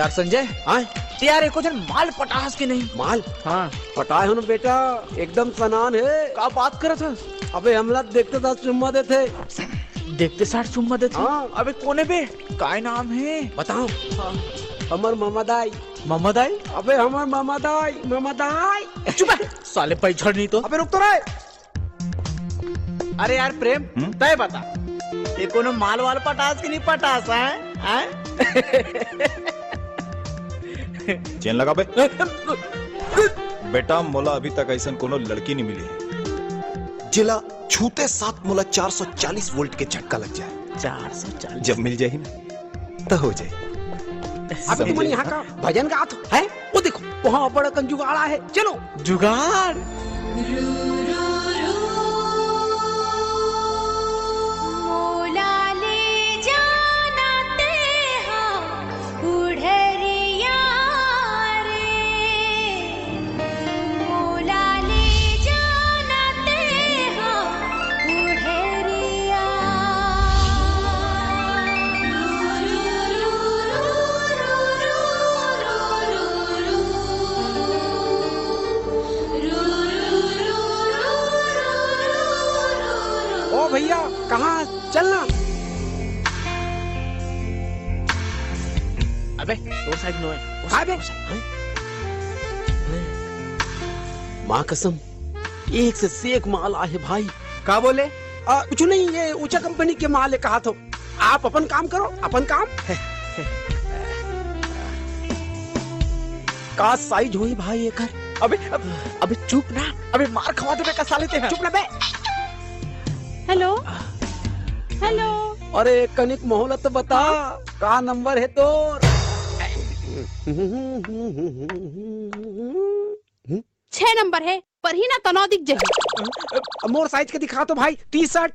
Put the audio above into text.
यार संजय, हाँ यार एको जन माल पटास के नहीं। माल हाँ, पटाए हो ना बेटा, एकदम सनान है। का बात करत है? अबे हमला देखते था चुम्मा देते। देखते साठ चुम्मा देते। हाँ। अबे कोने बे? काय नाम है? बताओ। हाँ। हमर ममदाई। मोहम्मद आई? अबे हमर ममदाई। चुप है साले पैछड़ नहीं तो। अबे रुक तो रहे। अरे यार प्रेम, तय बता, ये कोनो माल वाल पटास की नहीं पटास है? चेन लगा बे। बेटा मोला अभी तक ऐसा कोनो लड़की नहीं मिली है जिला छूते साथ मोला 440 वोल्ट के झटका लग जाए। 440? जब मिल जाए ना तो हो जाए। अबे तुम यहाँ का भजन गात है? वो देखो वहाँ बड़ा कंजुगाड़ा है, चलो। जुगाड़? ओ भैया कहाँ चलना? अबे दो साइड नो है। हाँ बे। माँ कसम, एक से एक माल आए भाई। का बोले? कुछ नहीं, ये ऊंचा कंपनी के माल है, कहा तो। आप अपन काम करो, अपन काम। का साइज हुई भाई एकर? अबे चुप ना, अबे मार खवा दे का साले ते। चुप ना बे। Hello hello. अरे कनिक मोहलत तो बता, का नंबर है तोर? 6 नंबर है, पर ही ना तनौ दिख जाए। मोर साइज के दिखा तो भाई। T shirt